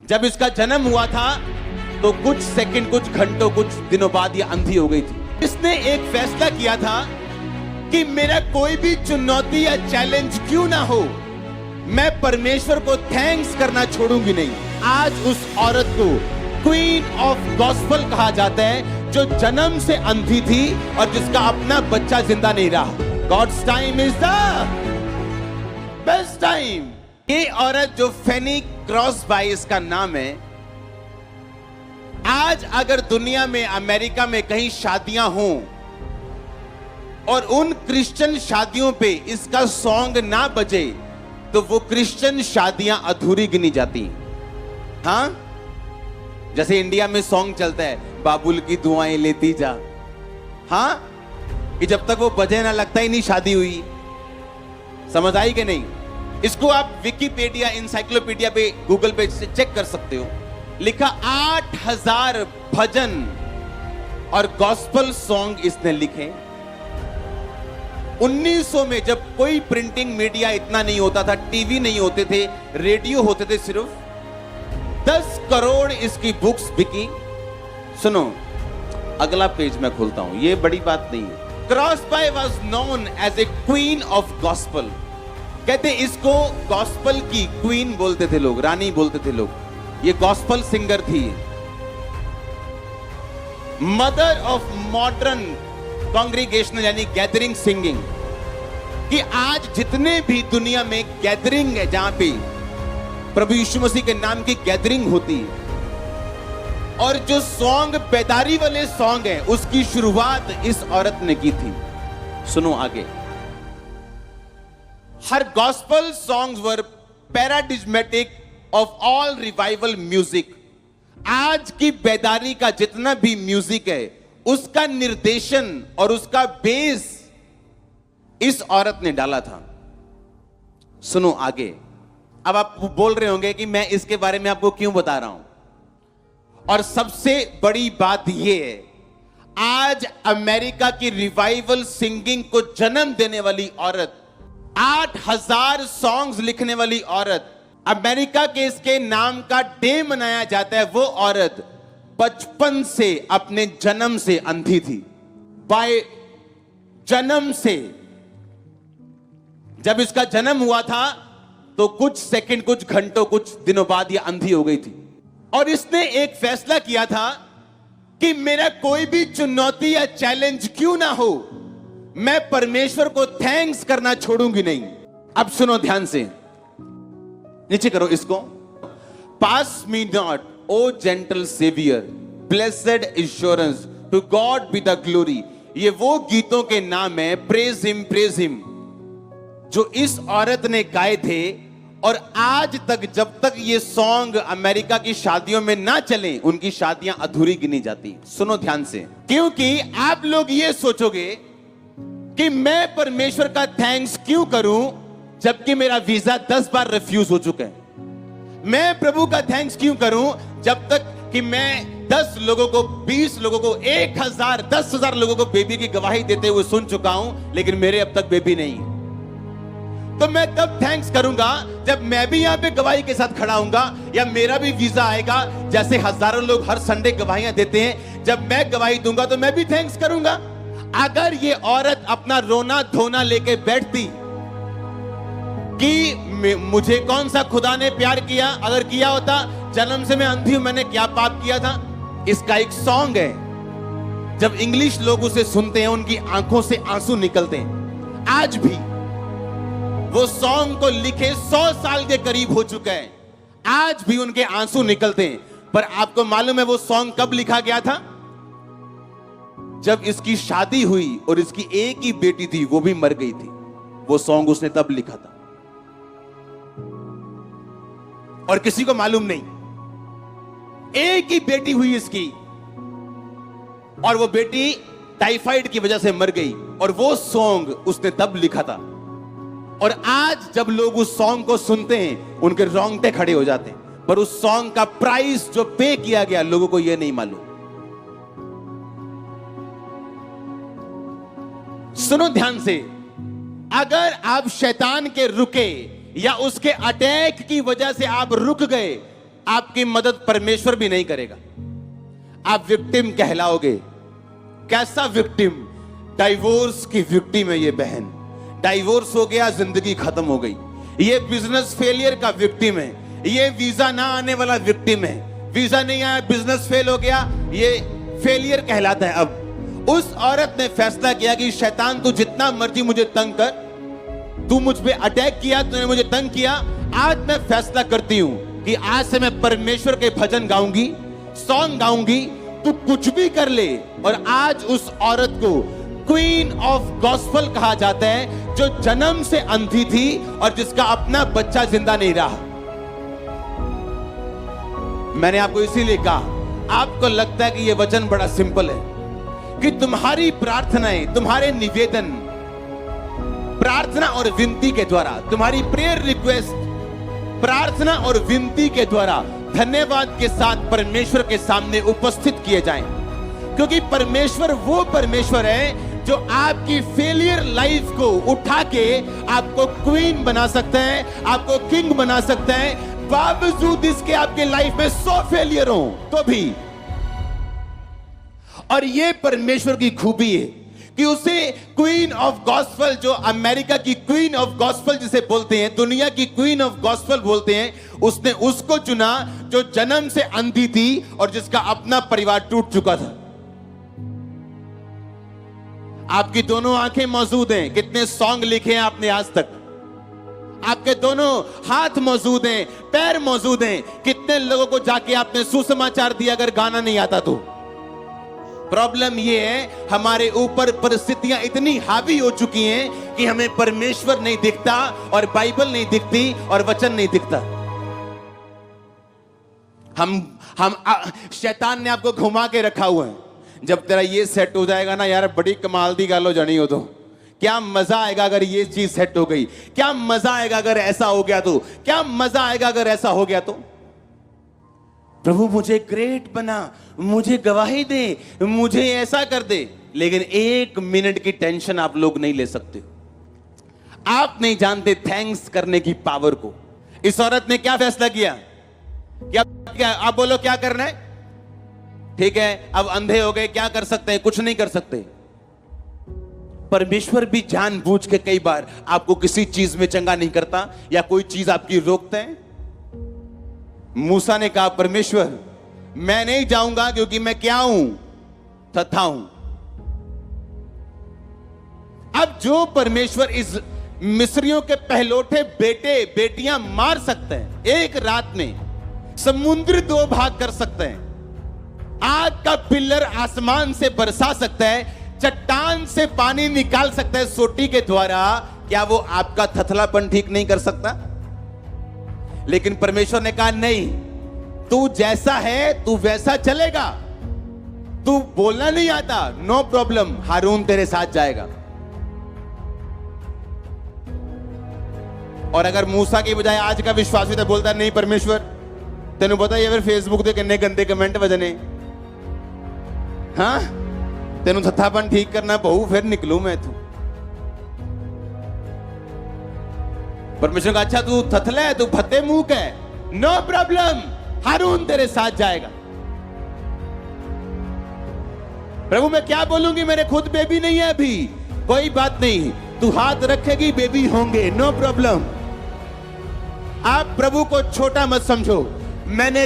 जब इसका जन्म हुआ था तो कुछ सेकंड, कुछ घंटों, कुछ दिनों बाद ये अंधी हो गई थी। इसने एक फैसला किया था कि मेरा कोई भी चुनौती या चैलेंज क्यों ना हो, मैं परमेश्वर को थैंक्स करना छोड़ूंगी नहीं। आज उस औरत को क्वीन ऑफ गॉस्पेल कहा जाता है, जो जन्म से अंधी थी और जिसका अपना बच्चा जिंदा नहीं रहा। God's time is the best time. ये औरत जो फेनी क्रॉसबाई इसका नाम है, आज अगर दुनिया में, अमेरिका में कहीं शादियां हों और उन क्रिश्चियन शादियों पे इसका सॉन्ग ना बजे तो वो क्रिश्चियन शादियां अधूरी गिनी जाती हैं। हाँ, जैसे इंडिया में सॉन्ग चलता है, बाबुल की दुआएं लेती जा। हाँ, कि जब तक वो बजे ना लगता ही नहीं शादी हुई। समझ आई कि नहीं? इसको आप विकिपीडिया, इंसाइक्लोपीडिया पे, गूगल पे चेक कर सकते हो। लिखा 8000 भजन और गॉस्पेल सॉन्ग इसने लिखे। 1900 में जब कोई प्रिंटिंग मीडिया इतना नहीं होता था, टीवी नहीं होते थे, रेडियो होते थे सिर्फ, 10 करोड़ इसकी बुक्स बिकी। सुनो, अगला पेज मैं खोलता हूं, ये बड़ी बात नहीं है। Crosby was known as a queen of gospel. कहते इसको गॉस्पेल की क्वीन बोलते थे लोग, रानी बोलते थे लोग। ये गॉस्पेल सिंगर थी, मदर ऑफ मॉडर्न कांग्रीगेशनल यानी गैदरिंग सिंगिंग। कि आज जितने भी दुनिया में गैदरिंग है, जहां पे प्रभु यीशु मसीह के नाम की गैदरिंग होती है, और जो सॉन्ग बेदारी वाले सॉन्ग है, उसकी शुरुआत इस औरत ने की थी। सुनो आगे। Her gospel songs were paradigmatic of all revival music। आज की बेदारी का जितना भी म्यूजिक है, उसका निर्देशन और उसका बेस इस औरत ने डाला था। सुनो आगे। अब आप बोल रहे होंगे कि मैं इसके बारे में आपको क्यों बता रहा हूं, और सबसे बड़ी बात यह है, आज अमेरिका की रिवाइवल सिंगिंग को जन्म देने वाली औरत, 8000 सॉन्ग्स लिखने वाली औरत, अमेरिका के इसके नाम का डे मनाया जाता है, वो औरत बचपन से, अपने जन्म से अंधी थी। बाय जन्म से। जब इसका जन्म हुआ था तो कुछ सेकंड, कुछ घंटों, कुछ दिनों बाद ये अंधी हो गई थी। और इसने एक फैसला किया था कि मेरा कोई भी चुनौती या चैलेंज क्यों ना हो, मैं परमेश्वर को थैंक्स करना छोड़ूंगी नहीं। अब सुनो ध्यान से, नीचे करो इसको। Pass me not O gentle saviour, blessed assurance, to God be the glory. ये वो गीतों के नाम है, प्रेज हिम, जो इस औरत ने गाए थे। और आज तक जब तक ये सॉन्ग अमेरिका की शादियों में ना चले, उनकी शादियां अधूरी गिनी जाती। सुनो ध्यान से, क्योंकि आप लोग ये सोचोगे कि मैं परमेश्वर का थैंक्स क्यों करूं जबकि मेरा वीजा 10 बार रिफ्यूज हो चुका है। मैं प्रभु का थैंक्स क्यों करूं जब तक कि मैं 10 लोगों को, 20 लोगों को, 1000, 10,000 लोगों को बेबी की गवाही देते हुए सुन चुका हूं, लेकिन मेरे अब तक बेबी नहीं। तो मैं तब थैंक्स करूंगा जब मैं भी यहां पे गवाही के साथ खड़ा हूंगा, या मेरा भी वीजा आएगा। जैसे हजारों लोग हर संडे गवाहियां देते हैं, जब मैं गवाही दूंगा तो मैं भी थैंक्स करूंगा। अगर ये औरत अपना रोना धोना लेके बैठती कि मुझे कौन सा खुदा ने प्यार किया, अगर किया होता, जन्म से मैं अंधी हूं, मैंने क्या पाप किया था। इसका एक सॉन्ग है, जब इंग्लिश लोग उसे सुनते हैं उनकी आंखों से आंसू निकलते हैं। आज भी वो सॉन्ग को लिखे 100 साल के करीब हो चुका है, आज भी उनके आंसू निकलते हैं। पर आपको मालूम है वो सॉन्ग कब लिखा गया था? जब इसकी शादी हुई और इसकी एक ही बेटी थी, वो भी मर गई थी। वो सॉन्ग उसने तब लिखा था, और किसी को मालूम नहीं। एक ही बेटी हुई इसकी, और वो बेटी टाइफाइड की वजह से मर गई, और वो सॉन्ग उसने तब लिखा था। और आज जब लोग उस सॉन्ग को सुनते हैं, उनके रोंगटे खड़े हो जाते हैं। पर उस सॉन्ग का प्राइस जो पे किया गया, लोगों को यह नहीं मालूम। सुनो ध्यान से, अगर आप शैतान के रुके या उसके अटैक की वजह से आप रुक गए, आपकी मदद परमेश्वर भी नहीं करेगा। आप विक्टिम कहलाओगे। कैसा विक्टिम? डाइवोर्स की विक्टिम है ये बहन। डाइवोर्स हो गया, जिंदगी खत्म हो गई। ये बिजनेस फेलियर का विक्टिम है। ये वीजा ना आने वाला विक्टिम है। वीजा नहीं आया, बिजनेस फेल हो गया, ये फेलियर कहलाता है। अब उस औरत ने फैसला किया कि शैतान तू जितना मर्जी मुझे तंग कर, तू मुझ पे अटैक किया, तूने मुझे तंग किया, आज मैं फैसला करती हूं कि आज से मैं परमेश्वर के भजन गाऊंगी, सॉन्ग गाऊंगी, तू कुछ भी कर ले। और आज उस औरत को क्वीन ऑफ गॉस्पेल कहा जाता है, जो जन्म से अंधी थी और जिसका अपना बच्चा जिंदा नहीं रहा। मैंने आपको इसीलिए कहा, आपको लगता है कि यह वचन बड़ा सिंपल है, कि तुम्हारी प्रार्थनाएं, तुम्हारे निवेदन, प्रार्थना और विनती के द्वारा, तुम्हारी प्रेयर रिक्वेस्ट प्रार्थना और विनती के द्वारा धन्यवाद के साथ परमेश्वर के सामने उपस्थित किए जाएं। क्योंकि परमेश्वर वो परमेश्वर है जो आपकी फेलियर लाइफ को उठा के आपको क्वीन बना सकता है, आपको किंग बना सकता है, बावजूद इसके आपके लाइफ में 100 फेलियर हो तो भी। और ये परमेश्वर की खूबी है कि उसे क्वीन ऑफ गॉस्पेल, जो अमेरिका की क्वीन ऑफ गॉस्पेल जिसे बोलते हैं, दुनिया की क्वीन ऑफ गॉस्पेल बोलते हैं, उसने उसको चुना जो जन्म से अंधी थी और जिसका अपना परिवार टूट चुका था। आपकी दोनों आंखें मौजूद हैं। कितने सॉन्ग लिखे हैं आपने आज तक? आपके दोनों हाथ मौजूद हैं, पैर मौजूद हैं। कितने लोगों को जाके आपने सुसमाचार दिया अगर गाना नहीं आता तो? प्रॉब्लम यह है, हमारे ऊपर परिस्थितियां इतनी हावी हो चुकी हैं कि हमें परमेश्वर नहीं दिखता और बाइबल नहीं दिखती और वचन नहीं दिखता। हम शैतान ने आपको घुमा के रखा हुआ है। जब तेरा ये सेट हो जाएगा ना यार, बड़ी कमाल दी गालो जानी हो तो क्या मजा आएगा अगर ये चीज सेट हो गई, क्या मजा आएगा अगर ऐसा हो गया तो, क्या मजा आएगा अगर ऐसा हो गया तो। प्रभु मुझे ग्रेट बना, मुझे गवाही दे, मुझे ऐसा कर दे। लेकिन 1 मिनट की टेंशन आप लोग नहीं ले सकते। आप नहीं जानते थैंक्स करने की पावर को। इस औरत ने क्या फैसला किया? क्या आप बोलो क्या करना है? ठीक है, अब अंधे हो गए, क्या कर सकते हैं? कुछ नहीं कर सकते। परमेश्वर भी जानबूझ के कई बार आपको किसी चीज में चंगा नहीं करता या कोई चीज आपकी रोकता है। मूसा ने कहा, परमेश्वर मैं नहीं जाऊंगा क्योंकि मैं क्या हूं? तथा हूं। अब जो परमेश्वर इस मिस्रियों के पहलौठे बेटे बेटियां मार सकते हैं, एक रात में समुद्र 2 भाग कर सकते हैं, आग का पिल्लर आसमान से बरसा सकता है, चट्टान से पानी निकाल सकता है सोटी के द्वारा, क्या वो आपका थथलापन ठीक नहीं कर सकता? लेकिन परमेश्वर ने कहा नहीं, तू जैसा है तू वैसा चलेगा। तू बोलना नहीं आता, नो प्रॉब्लम, हारून तेरे साथ जाएगा। और अगर मूसा की बजाय आज का विश्वासी तो बोलता नहीं परमेश्वर तेन पता ही फिर फेसबुक पे कितने गंदे कमेंट बजने, हाँ तेन थथापन ठीक करना बहु, फिर निकलू मैं तू। परमेश्वर का अच्छा तू थथला है, तू भत्ते मुंह का है, नो प्रॉब्लम, हारून तेरे साथ जाएगा। प्रभु मैं क्या बोलूंगी, मेरे खुद बेबी नहीं है अभी, कोई बात नहीं, तू हाथ रखेगी बेबी होंगे, नो प्रॉब्लम। आप प्रभु को छोटा मत समझो। मैंने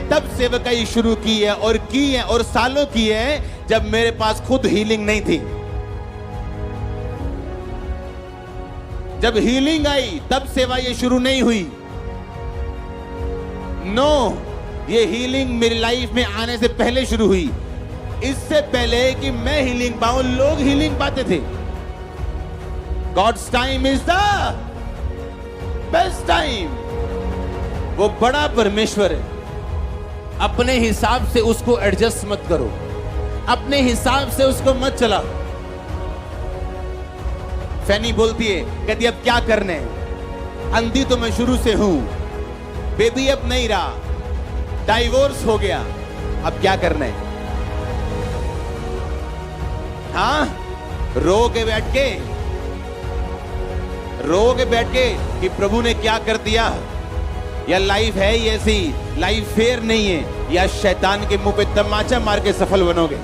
तब सेवकाई शुरू की है और की है और सालों की है जब मेरे पास खुद हीलिंग नहीं थी। जब हीलिंग आई तब सेवा ये शुरू नहीं हुई। नो, ये हीलिंग मेरी लाइफ में आने से पहले शुरू हुई। इससे पहले कि मैं हीलिंग पाऊं, लोग हीलिंग पाते थे। God's time is the best time. वो बड़ा परमेश्वर है, अपने हिसाब से उसको एडजस्ट मत करो, अपने हिसाब से उसको मत चला। फैनी बोलती है, कहती अब क्या करने, अंधी तो मैं शुरू से हूं, बेबी अब नहीं रहा, डाइवोर्स हो गया, अब क्या करना है? हाँ, रो के बैठ के कि प्रभु ने क्या कर दिया। या लाइफ है ही ऐसी, लाइफ फेयर नहीं है, या शैतान के मुंह पे तमाचा मार के सफल बनोगे।